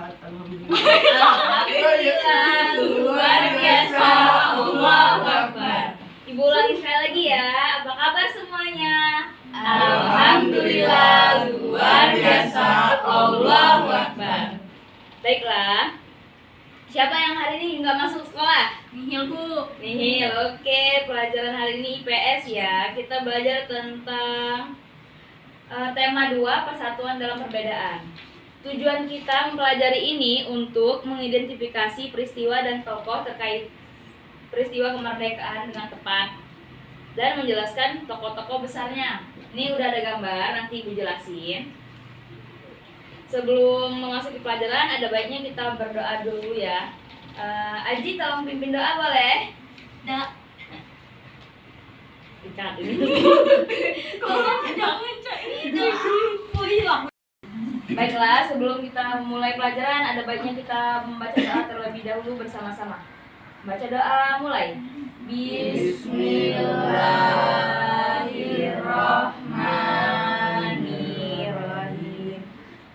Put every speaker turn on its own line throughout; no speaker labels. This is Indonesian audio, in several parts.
Alhamdulillah, luar biasa, Allahu Akbar. Ibu ulangi sekali lagi ya. Apa kabar semuanya? Alhamdulillah, luar biasa, Allahu Akbar. Baiklah. Siapa yang hari ini nggak masuk sekolah?
Nihil, Bu.
Nihil, oke. Pelajaran hari ini IPS ya. Kita belajar tentang tema 2, persatuan dalam perbedaan. Tujuan kita mempelajari ini untuk mengidentifikasi peristiwa dan tokoh terkait peristiwa kemerdekaan dengan tepat dan menjelaskan tokoh-tokoh besarnya. Ini udah ada gambar, nanti Ibu jelasin. Sebelum memasuki pelajaran, ada baiknya kita berdoa dulu ya. Aji, tolong pimpin doa boleh? Dicat ini. Baiklah, sebelum kita mulai pelajaran, ada baiknya kita membaca doa terlebih dahulu bersama-sama. Baca doa, mulai. Bismillahirrahmanirrahim.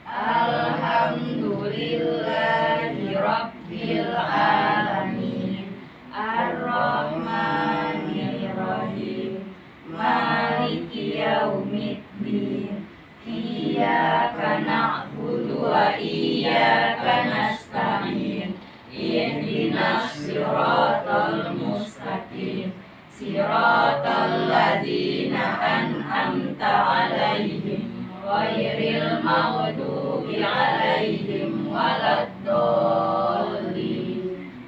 Alhamdulillahirabbil alamin. Ar-Rahmanirrahim. Maliki yaumiddin. Iyyaka na'budu wa iyyaka nasta'in. Ihdinas siratal mustaqim. Siratal ladzina an'amta 'alaihim ghairil maghdubi 'alaihim waladdallin.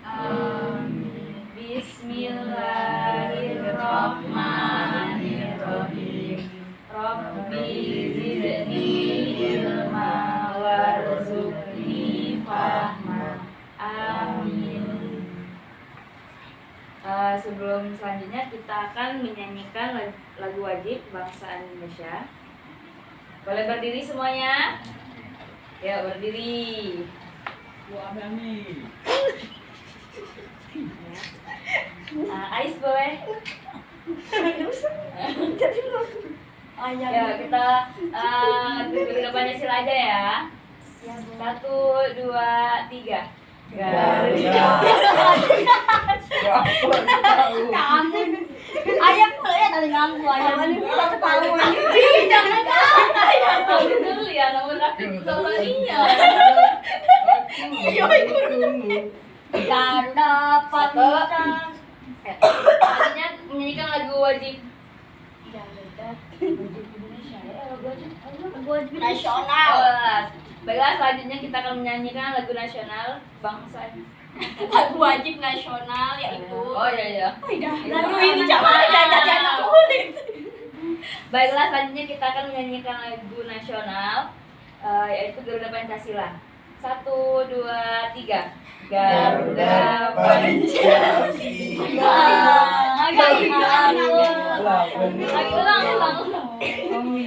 Amin. Bismillahirrahmanirrahim. Rabbi zidni ilma warzuqni fahma. Amin. Sebelum selanjutnya kita akan menyanyikan lagu wajib bangsa Indonesia. Boleh berdiri semuanya? Ya, berdiri. Ais boleh? Ya, kita duduk di depan Pancasila aja ya. 1, 2, 3. Garuda.
Kamu. Ayam pula ya tadi nganggu ayam. Ketahuan. Jangan
Dulu ya, nomor rakit soalnya.
Garuda pancang.
Selanjutnya menyanyikan lagu wajib.
Lagu wajib nasional.
Baiklah, selanjutnya kita akan menyanyikan lagu nasional bangsa.
Lagu wajib nasional yaitu.
Oh iya.
Lagu ini jangan kulit.
Baiklah, selanjutnya kita akan menyanyikan lagu nasional yaitu Garuda Pancasila. 1, 2, 3. Garuda Pancasila. Lagi ulang.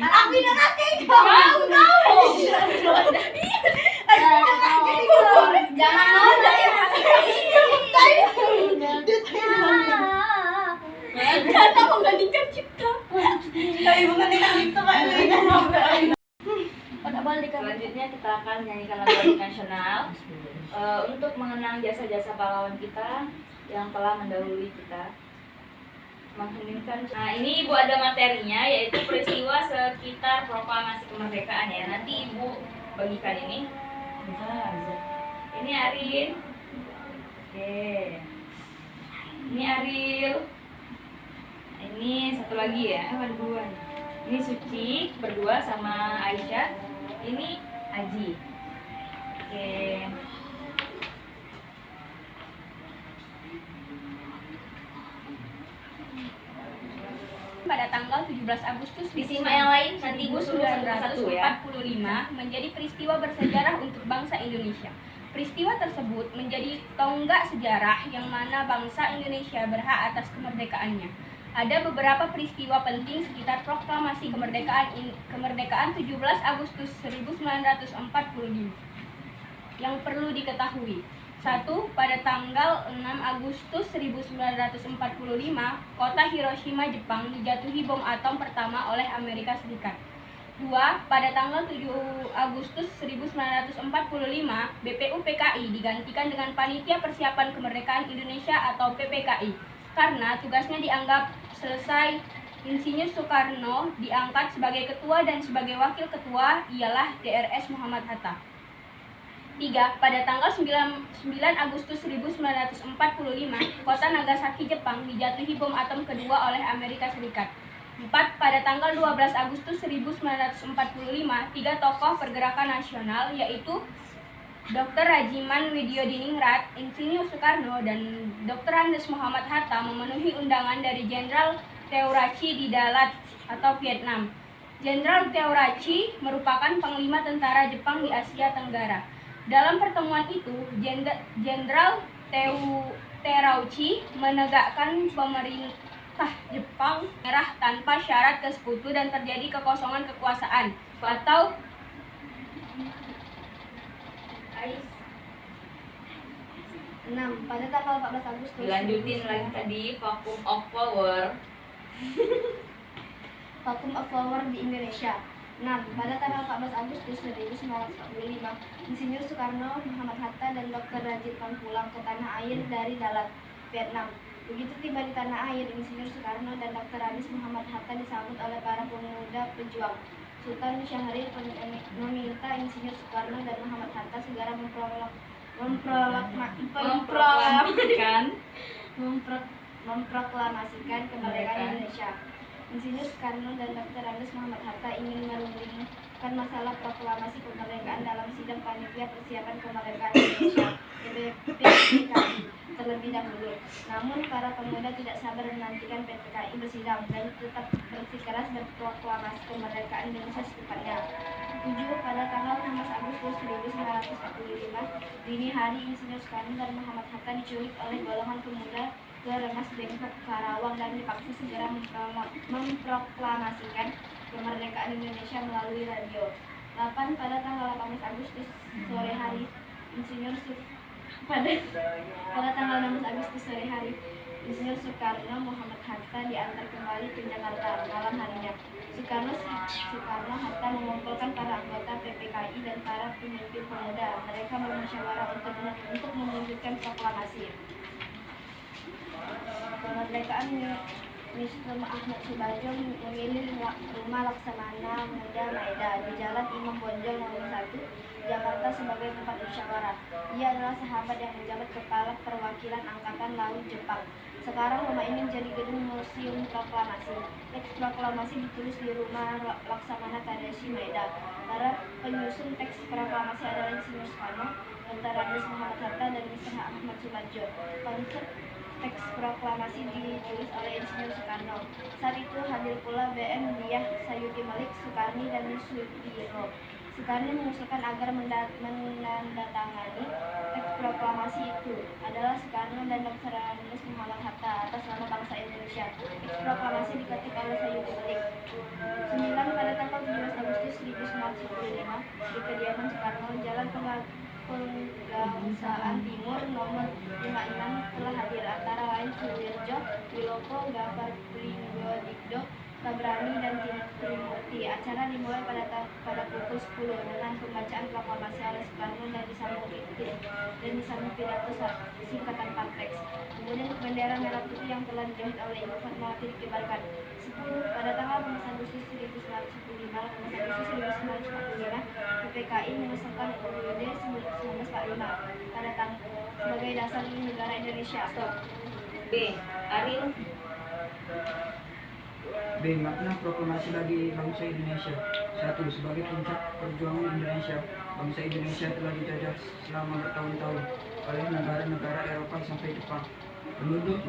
Aku udah nanti kau. Jangan ada ya. Kata menggantikan cipta. Tapi menggantikan cipta
Selanjutnya kita akan menyanyikan lagu nasional untuk mengenang jasa-jasa pahlawan kita yang telah mendahului kita. Mengheningkan. Nah, ini Ibu ada materinya, yaitu peristiwa sekitar proklamasi kemerdekaan ya. Nanti Ibu bagikan ini. Ini Arin. Oke. Ini Aril. Ini satu lagi ya. Ada 2. Ini Suci berdua sama Aisyah. Ini Aji. Oke.
Pada tanggal 17 Agustus
Disimak yang lain, nanti Ibu suruh satu-satu ya.
1945 menjadi peristiwa bersejarah untuk bangsa Indonesia. Peristiwa tersebut menjadi tonggak sejarah yang mana bangsa Indonesia berhak atas kemerdekaannya. Ada beberapa peristiwa penting sekitar proklamasi kemerdekaan 17 Agustus 1945 yang perlu diketahui. 1. Pada tanggal 6 Agustus 1945, kota Hiroshima, Jepang dijatuhi bom atom pertama oleh Amerika Serikat. 2. Pada tanggal 7 Agustus 1945, BPUPKI digantikan dengan Panitia Persiapan Kemerdekaan Indonesia atau PPKI karena tugasnya dianggap selesai. Insinyur Soekarno diangkat sebagai ketua dan sebagai wakil ketua ialah DRS Muhammad Hatta. 3. Pada tanggal 9 Agustus 1945, kota Nagasaki, Jepang dijatuhi bom atom kedua oleh Amerika Serikat. 4. Pada tanggal 12 Agustus 1945, 3 tokoh pergerakan nasional yaitu Dr. Rajiman Widyodiningrat, Insinyur Soekarno, dan Dr. Andes Muhammad Hatta memenuhi undangan dari Jenderal Teorachi di Dalat atau Vietnam. Jenderal Teorachi merupakan panglima tentara Jepang di Asia Tenggara. Dalam pertemuan itu, Jenderal Terauchi menegakkan pemerintah Jepang menyerah tanpa syarat ke sekutu dan terjadi kekosongan kekuasaan atau
6. Pada tanggal 14 Agustus
Dilanjutin lagi tadi vacuum of power.
Vacuum of Power di Indonesia. 6. Pada tanggal 14 Agustus 1945, Insinyur Soekarno, Muhammad Hatta, dan Dr. Rajitman pulang ke tanah air dari Dalat, Vietnam. Begitu tiba di tanah air, Insinyur Soekarno dan Dr. Andes Muhammad Hatta disambut oleh para pemuda pejuang. Sultan Syahrir meminta Insinyur Soekarno dan Muhammad Hatta segera memproklamasikan kemerdekaan Indonesia. Insinyur Soekarno dan Dr. Andes Muhammad Hatta ingin merundingkan masalah proklamasi kemerdekaan dalam sidang Panitia Persiapan Kemerdekaan Indonesia (PPKI) terlebih dahulu. Namun para pemuda tidak sabar menantikan PPKI bersidang dan tetap bersikeras berproklamasi kemerdekaan Indonesia secepatnya. 7. Pada tanggal 16 Agustus 1945, dini hari Insinyur Soekarno dan Muhammad Hatta diculik oleh golongan pemuda ke Rengas Dengklok, Karawang, dan dipaksa segera memproklamasikan kemerdekaan Indonesia melalui radio. 8. Pada tanggal 18 Agustus sore hari, pada tanggal 16 Agustus sore hari, Insinyur Soekarno Muhammad Hatta diantar kembali ke Jakarta malam harinya. Soekarno Hatta mengumpulkan para anggota PPKI dan para pemimpin pemuda. Mereka bermusyawarah untuk mewujudkan proklamasi kemerdekaan. Mr. Ahmad Subadjo memilih rumah Laksamana Muda Maeda di Jalan Imam Bonjol nomor 1, Jakarta sebagai tempat musyawarah. Ia adalah sahabat yang menjabat kepala perwakilan Angkatan Laut Jepang. Sekarang rumah ini menjadi gedung Museum Proklamasi. Teks proklamasi ditulis di rumah Laksamana Tadashi Maeda. Para penyusun teks proklamasi adalah Insinyur Soekarno, Dr. Andes Muhammad Hatta, dan Mr. Ahmad Subadjo. Konsep teks proklamasi ditulis oleh Insinyur Soekarno. Saat itu hadir pula BM Diah Sayuti Malik, Soekarni, dan Sudiro. Soekarno mengusulkan agar menandatangani teks proklamasi itu adalah Soekarno dan Dr. Andes Muhammad Hatta atas nama bangsa Indonesia. Teks proklamasi diketik oleh Sayuti Malik. 9. Pada tanggal 17 Agustus 1945, di kediaman Soekarno, Jalan Penggangsaan Timur nomor 56 telah hadir antara lain Sudirjo, Wiloko, Gafar Pringgodikdo, Tabrani, dan Trimurti. Acara dimulai pada pukul 10 dengan pembacaan proklamasi oleh Soekarno dan disambung pidato singkat tanpa teks. Kemudian bendera merah putih yang telah dijahit oleh Ibu Fatmawati dikibarkan. 10. Pada tanggal 15 Agustus 1945, PPKI mengesahkan UUD 1945 sebagai dasar negara Indonesia.
B. Ariel.
B. Makna proklamasi bagi bangsa Indonesia. 1. Sebagai puncak perjuangan Indonesia, bangsa Indonesia telah dijajah selama bertahun-tahun oleh negara-negara Eropa sampai Jepang. Penduduk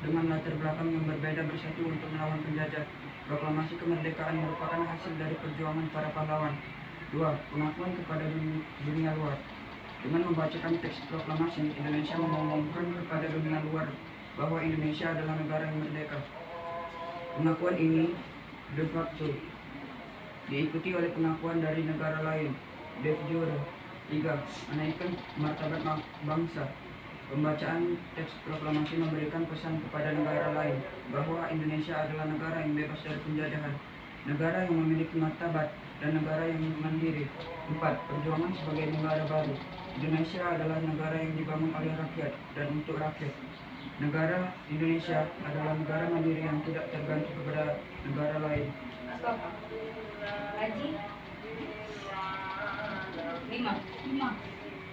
dengan latar belakang yang berbeda bersatu untuk melawan penjajah. Proklamasi kemerdekaan merupakan hasil dari perjuangan para pahlawan. 2. Pengakuan kepada dunia luar. Dengan membacakan teks proklamasi, Indonesia mengumumkan kepada dunia luar bahwa Indonesia adalah negara yang merdeka. Pengakuan ini de facto diikuti oleh pengakuan dari negara lain de jure. 3. Menaikkan martabat bangsa. Pembacaan teks proklamasi memberikan pesan kepada negara lain bahwa Indonesia adalah negara yang bebas dari penjajahan, negara yang memiliki martabat dan negara yang mandiri. 4. Perjuangan sebagai negara baru. Indonesia adalah negara yang dibangun oleh rakyat dan untuk rakyat. Negara Indonesia adalah negara mandiri yang tidak tergantung kepada negara lain.
Stop. Haji. 5.
5.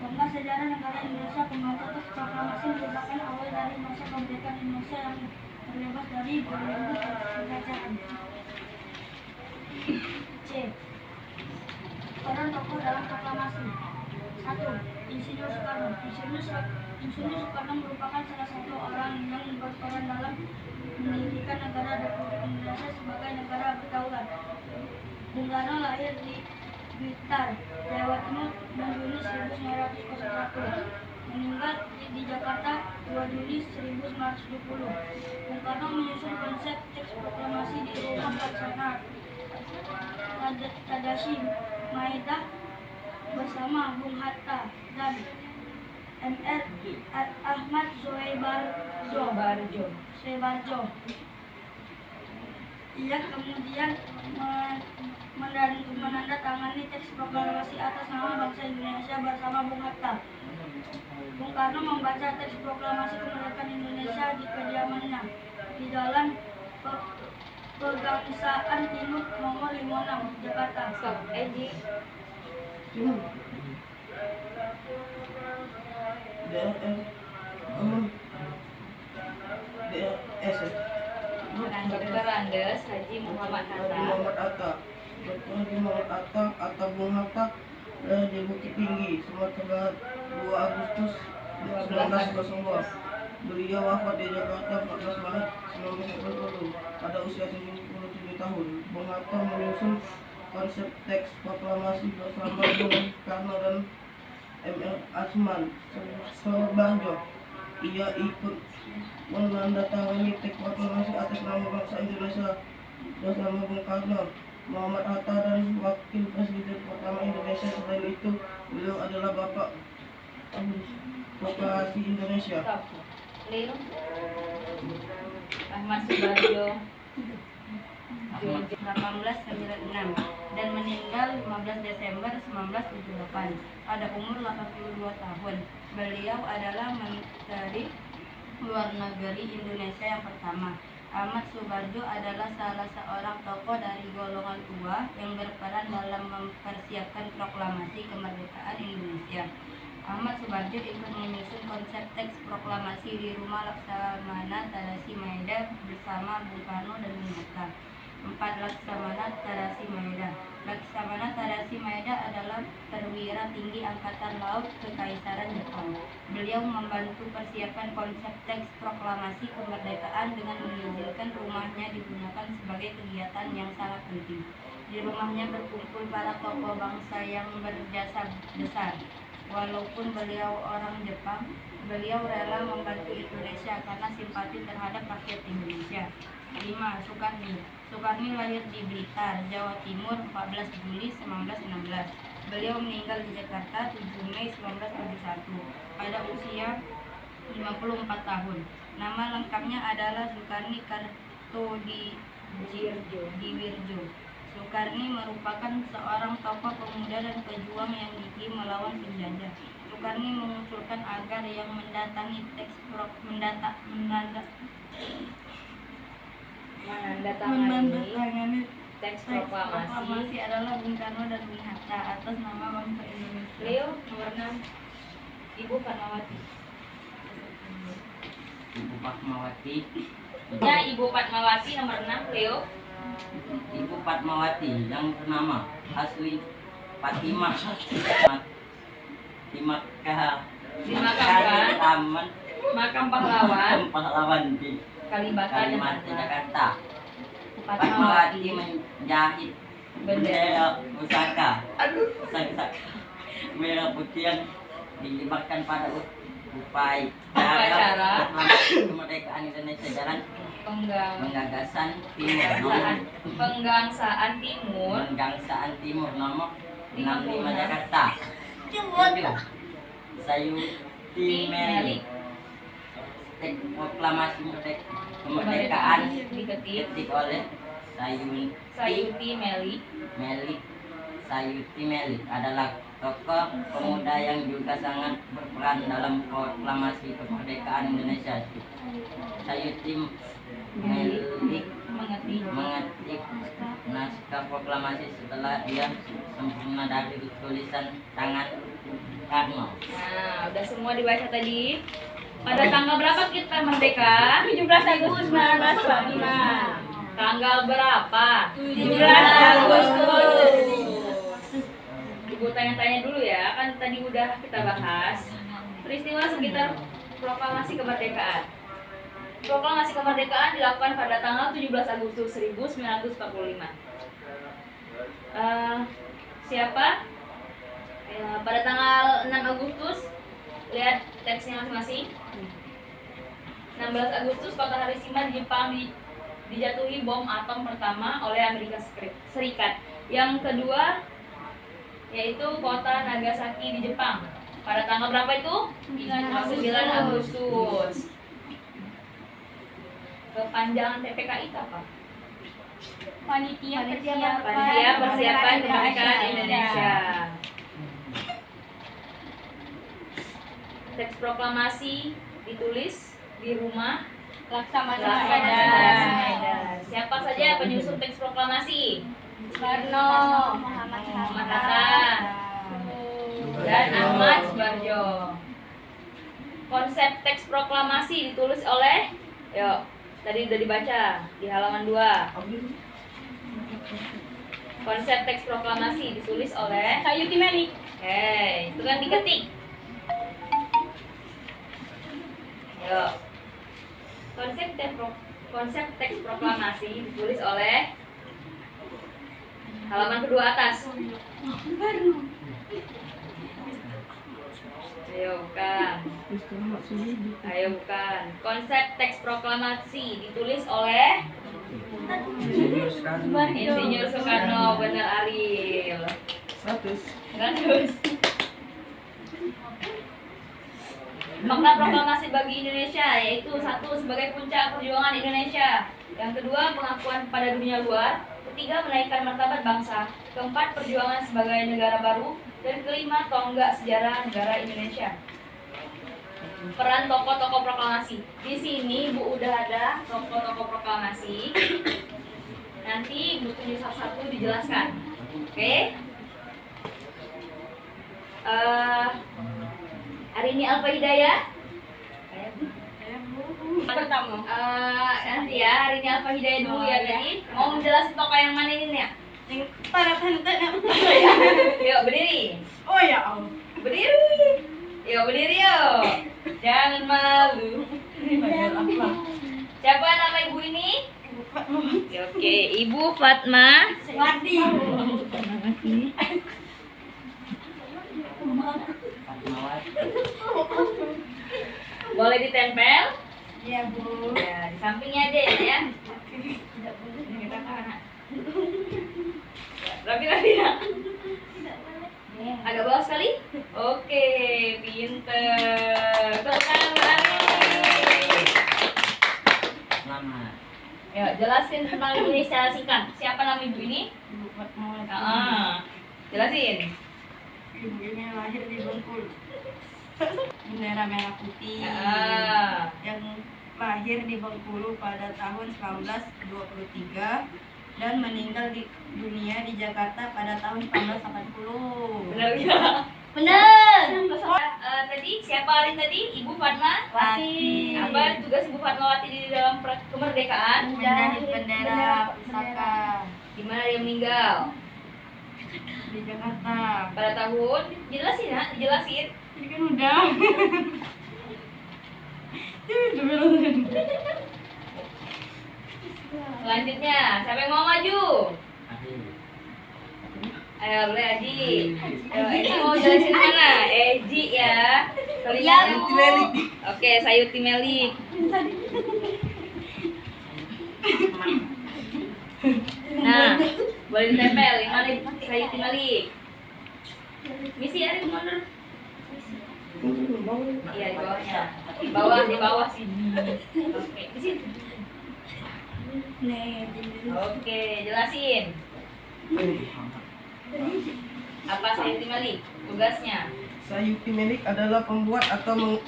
Bangga sejarah negara Indonesia. Pembuatan teks proklamasi merupakan awal dari masa kemerdekaan Indonesia yang terbebas dari belenggu penjajahan. C. Peran tokoh dalam proklamasi. 1. Insinyur Soekarno. Insinyur Soekarno merupakan salah satu orang yang berperan dalam mendirikan negara Republik Indonesia sebagai negara berdaulat. Bung Karno lahir di Blitar, Jawa Timur 6 Juni 1901, meninggal di Jakarta 2 Juli 1920. Bung Karno menyusun konsep teks proklamasi di rumah pelaksana Tadashi Maeda bersama Bung Hatta dan Mr. Ahmad Soebarjo. Ia kemudian menandatangani teks proklamasi atas nama bangsa Indonesia bersama Bung Hatta. Bung Karno membaca teks proklamasi kemerdekaan Indonesia di kediamannya di Jalan Pegangsaan Timur nomor 56, Jakarta.
Stop. Haji. Dr. Andes Haji Muhammad Hatta.
Atta Bung Hatta di Bukit Tinggi, Sumatera 2 Agustus 1902. Beliau wafat di Jakarta 14 Maret 1940 pada usia 77 tahun. Bung Hatta menyusun konsep teks proklamasi bersama Bung Karno dan M.R. Asman Soebarjo. Ia ikut menandatangani teks proklamasi atas nama bangsa Indonesia bersama Bung Karno, Muhammad Hatta dan Wakil Presiden pertama Indonesia. Selain itu, beliau adalah Bapak Koperasi Indonesia.
Stop. Leo. Ahmad Soebarjo. 1896 dan meninggal 15 Desember 1978 pada umur 82 tahun. Beliau adalah Menteri Luar Negeri Indonesia yang pertama. Ahmad Soebarjo adalah salah seorang tokoh dari golongan tua yang berperan dalam mempersiapkan proklamasi kemerdekaan Indonesia. Ahmad Soebarjo ikut menyusun konsep teks proklamasi di rumah Laksamana Tadashi Maeda bersama Bung Karno dan Bung Hatta. 4. Laksamana Tadashi Maeda. Laksamana Tadashi Maeda adalah perwira tinggi Angkatan Laut Kekaisaran Jepang. Beliau membantu persiapan konsep teks proklamasi kemerdekaan dengan mengizinkan rumahnya digunakan sebagai kegiatan yang sangat penting. Di rumahnya berkumpul para tokoh bangsa yang berjasa besar. Walaupun beliau orang Jepang, beliau rela membantu Indonesia karena simpati terhadap rakyat Indonesia. 5. Soekarni lahir di Blitar, Jawa Timur 14 Juli 1916. Beliau meninggal di Jakarta 7 Mei 1971 pada usia 54 tahun. Nama lengkapnya adalah Soekarni Kartodiwirjo. Soekarni merupakan seorang tokoh pemuda dan pejuang yang gigih melawan penjajah. Soekarni mengusulkan agar yang menandatangani teks proklamasi
adalah Bung Karno dan Bung Hatta atas nama bangsa Indonesia.
Leo nomor 6. Ibu Fatmawati.
Ibu Fatmawati.
Ya, Ibu Fatmawati nomor 6. Leo.
Ibu Fatmawati yang bernama asli Fatimah Taman
Makam Pahlawan
di
Kalibata,
Kalimantan, Jakarta.
Fatmawati
Fatmawati menjahit bendera pusaka merah putih yang dilibatkan pada upacara kemerdekaan Indonesia Jalan
Penggangsaan Timur nomor 65 Jakarta. 7. Sayuti Meli. Teks proklamasi kemerdekaan diketik oleh Sayuti Meli
Sayuti Melik adalah tokoh pemuda yang juga sangat berperan dalam proklamasi kemerdekaan Indonesia. Sayuti Melik mengetik naskah proklamasi setelah ia sempurna dari tulisan tangan Karno.
Nah, udah semua dibaca tadi. Pada tanggal berapa kita merdeka?
17 Agustus 1945.
Tanggal berapa?
17 Agustus.
Ibu tanya-tanya dulu ya, kan tadi udah kita bahas peristiwa sekitar proklamasi kemerdekaan. Proklamasi kemerdekaan dilakukan pada tanggal 17 Agustus 1945. Siapa? Pada tanggal 6 Agustus, lihat teksnya masing-masing. 16 Agustus, kota Hiroshima di Jepang dijatuhi bom atom pertama oleh Amerika Serikat. Yang kedua yaitu kota Nagasaki di Jepang. Pada tanggal berapa itu? 9 Agustus. Kepanjangan TPKI itu apa?
Panitia
Panitia Persiapan Kemerdekaan Indonesia. Teks proklamasi ditulis di rumah
Laksamana
Medan. Siapa saja penyusun teks proklamasi?
Soekarno,
Muhammad Hatta dan Ahmad Subarjo. Konsep teks proklamasi ditulis oleh, yuk, tadi udah dibaca di halaman 2. Konsep teks proklamasi ditulis oleh
Sayuti Melik.
itu kan diketik. Yuk. Konsep teks proklamasi ditulis oleh halaman kedua atas. Ayo bukan. Konsep teks proklamasi ditulis oleh
Insinyur Soekarno.
Insinyur Soekarno. Benar Ariel. 100. Makna proklamasi bagi Indonesia yaitu 1. Sebagai puncak perjuangan Indonesia. Yang kedua, pengakuan pada dunia luar. Ketiga, menaikkan martabat bangsa. Keempat, perjuangan sebagai negara baru. Dan kelima, tonggak sejarah negara Indonesia. Peran tokoh-tokoh proklamasi. Di sini Bu udah ada tokoh-tokoh proklamasi. Nanti Bu tunjuk satu-satu dijelaskan. Oke? Hari ini Alfa Hidayah.
Pertama.
Nanti ya, hari ini Alfa Hidayah dulu ya tadi. Mau menjelaskan tokoh yang mana ini ya?
Yang para tante.
Yuk berdiri.
Oh ya Allah.
Berdiri. Yuk berdiri yuk. Jangan malu. Siapa nama ibu ini? Oke, Ibu Fatma.
Wati.
Boleh ditempel?
Iya Bu.
Ya, di sampingnya aja ya. Rapi-rapi ya. Agak bawah sekali? Oke, pinter. Tepuk tangan Ari.
Selamat.
Ya, jelasin tentang ini secara singkat. Siapa nama ibu ini?
Ibu Fatma.
Jelasin.
Ibu ini lahir di Bengkulu. Bendera merah putih. Yang lahir di Bengkulu pada tahun 1923 dan meninggal di dunia di Jakarta pada tahun 1980.
Benar ya?
Benar.
Tadi siapa Arin tadi? Ibu Fatma
Wati.
Apa tugas Ibu Fatmawati di dalam kemerdekaan?
Menjahit bendera pusaka
Di mana dia meninggal?
di Jakarta.
Pada tahun jelasin ya, dijelasin.
Ini kan udah.
Selanjutnya, siapa yang mau maju? Ayo, boleh Aji. Ayo, Aji mau jelasin mana? Eji ya. Kalian. Oke, Sayuti Melik. Nah, boleh ditempel. Yang mana Sayuti Melik? Misi Ari mundur. Iya, di bawahnya. Di bawah sini. Oke, di sini. Oke, jelasin. Apa Sayuti Malik? Tugasnya.
Sayuti Melik adalah pembuat atau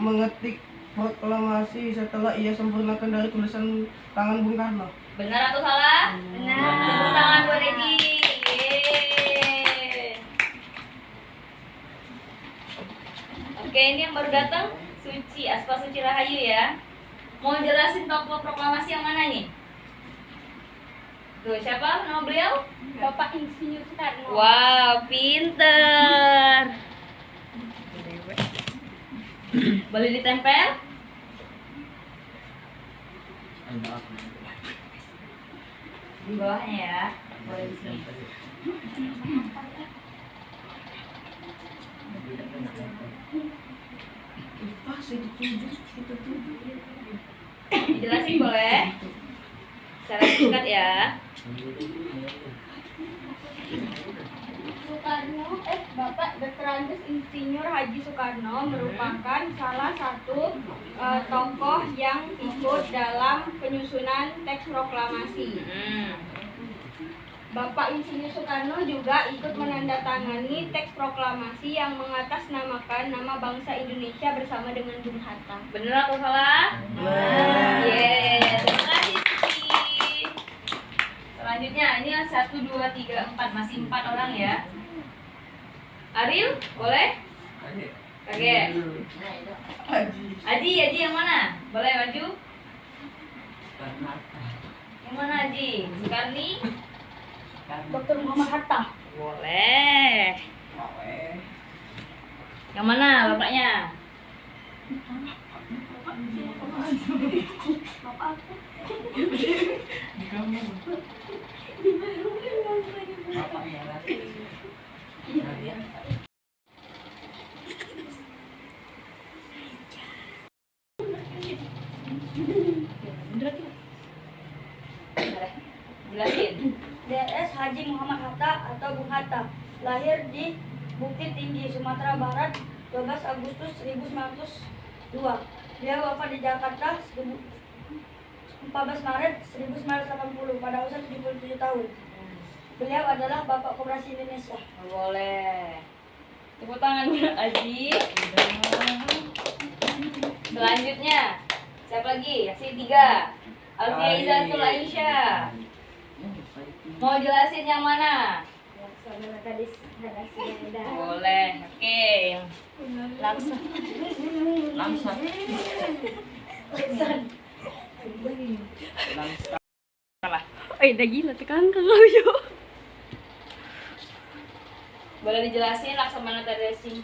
mengetik proklamasi setelah ia sempurnakan dari tulisan tangan Bung Karno.
Benar atau salah?
Benar.
Tepuk tangan buat Edi. Yeay. Oke, ini yang baru datang Suci, Aspa Suci Rahayu ya. Mau jelasin tokoh proklamasi yang mana nih? Tuh, siapa nama beliau?
Bapak Insinyur Soekarno.
Wow, pinter. Boleh ditempel? Di bawahnya ya. Boleh di sini. Dijelasin boleh? Secara singkat ya.
Bapak Dr. Andes Insinyur Haji Soekarno merupakan salah satu tokoh yang ikut dalam penyusunan teks proklamasi. Bapak Insinyur Soekarno juga ikut menandatangani teks proklamasi yang mengatasnamakan nama bangsa Indonesia bersama dengan Bung Hatta.
Bener atau salah? Yes, terima kasih Suci. Selanjutnya ini 1, 2, 3, 4 masih 4 orang ya. Ariel, boleh? Kaget. Aji yang mana? Boleh maju? Yang mana Aji? Soekarni?
Dr. Muhammad Hatta.
Boleh. Yang mana bapaknya? Jelasin.
DS Haji Muhammad Hatta atau Bung Hatta lahir di Bukit Tinggi, Sumatera Barat 12 Agustus 1902. Dia wafat di Jakarta 14 Maret 1980 pada usia 77 tahun. Beliau adalah Bapak Koperasi Indonesia.
Boleh. Tepuk tangan buat Aji. Selanjutnya, siapa lagi? Kasih 3. Alfia Izatul Aisyah. Mau jelasin yang mana?
Laksamana Gadis Narasi Medan.
Boleh. Oke. Langsung. Salah.
Udah gila tekan kalau yo.
Boleh dijelasin Laksamana Tadasi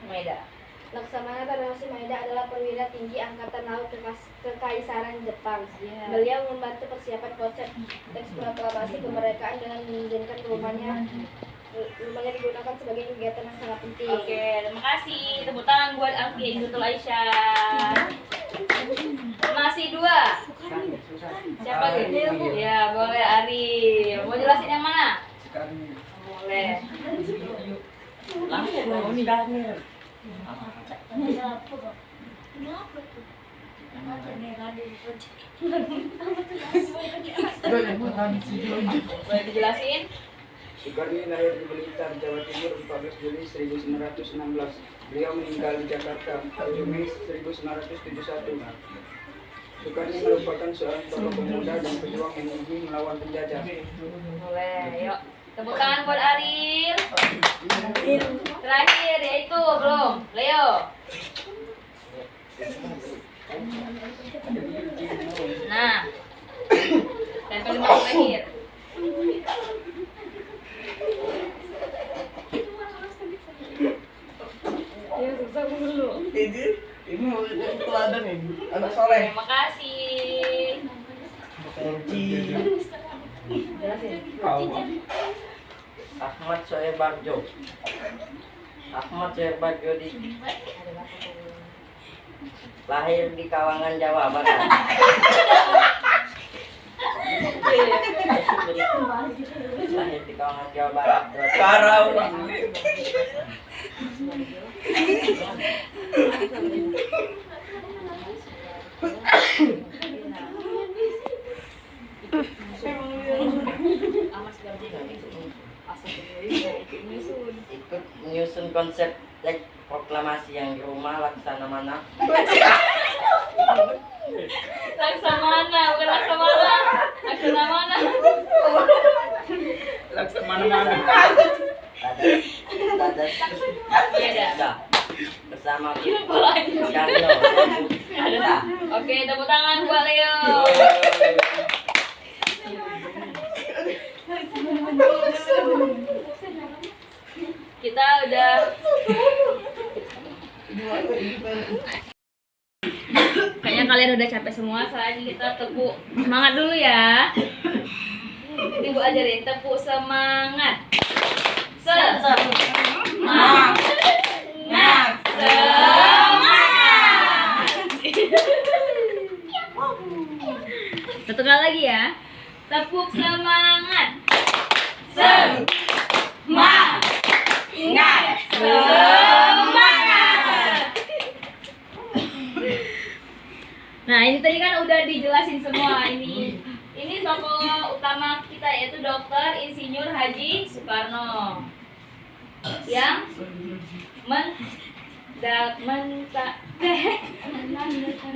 Maeda.
Laksamana Tadasi Maeda adalah perwira tinggi Angkatan Laut Kekaisaran Jepang.
Iya.
Beliau membantu persiapan konsep teks proklamasi kemerdekaan dengan mengizinkan rumahnya digunakan sebagai kegiatan yang sangat penting.
Oke, terima kasih. Tepuk tangan buat Alfia Izatul Aisyah. Masih 2. Siapa lagi? Ya, boleh Ari. Mau jelasin yang mana? Boleh. Boleh dijelasin?
Soekarni lahir di Blitar, Jawa Timur 14 Juli 1916. Beliau meninggal di Jakarta 7 Mei 1971. Soekarni merupakan seorang tokoh pemuda dan pejuang yang gigih melawan penjajah.
Boleh, yuk. Tepuk tangan buat Ariel. Terakhir yaitu belum, Leo. Nah, tempel 5 terakhir.
Ini mau jadi teladan nih, anak soleh.
Terima kasih. Jelasin.
Ahmad Soebarjo. Ahmad Soebarjo lahir di Kawangan, Jawa Barat. Lahir di Kawangan, Jawa Barat.
Karawang.
Amas
konsep teks proklamasi yang di rumah laksana mana?
Laksamana, bukan laksamana. Laksana mana?
Laksamana mana?
Ada.
Iya ada.
Ada. Bersama
Kenapa lagi?
Carlo. Ada.
Oke, tepuk tangan buat Leo. Kita udah kayaknya kalian udah capek semua, selanjutnya kita tepuk semangat dulu ya. Ibu ajarin tepuk semangat. Semangat. Satu kali lagi ya. Tepuk semangat. Semangat. Nah, ini tadi kan udah dijelasin semua ini. Ini tokoh utama kita yaitu Dr. Insinyur Haji Soekarno yang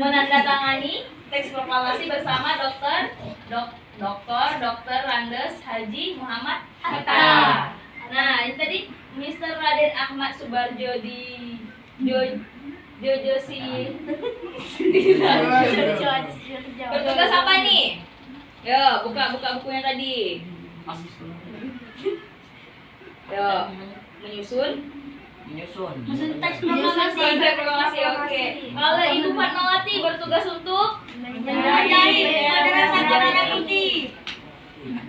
menandatangani teks proklamasi bersama Dr. Randes Haji Muhammad Hatta. Nah, ini tadi Mr. Raden Ahmad Subarjo di Jojosi bertugas apa nih? Yo, buka bukunya tadi. Yo, menyusun
Teks
konsep proklamasi. Oke. Kalau Ibu Fatmawati bertugas untuk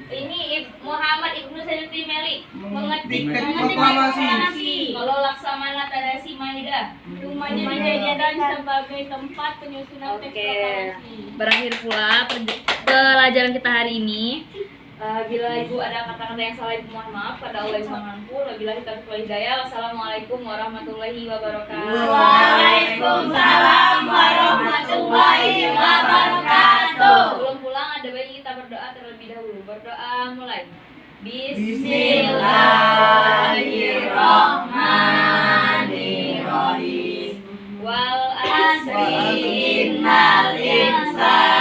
ini Muhammad Ibnu Sayyidi Melik mengetik proklamasi. Kalau Laksamana Tadasi Maida
rumahnya dijadikan sebagai tempat penyusunan teks
Oke,
proklamasi.
berakhir pula pelajaran kita hari ini. Bila Ibu ada kata-kata yang salah, Ibu mohon maaf. Pada Allah yang Maha Mampu. Wabillahi taufiq wal hidayah. Wassalamualaikum warahmatullahi wabarakatuh.
Waalaikumsalam warahmatullahi wabarakatuh.
Sebelum pulang ada baiknya kita berdoa terlebih dahulu. Berdoa mulai.
Bismillahirrahmanirrahim.
Wal asri
Innal insana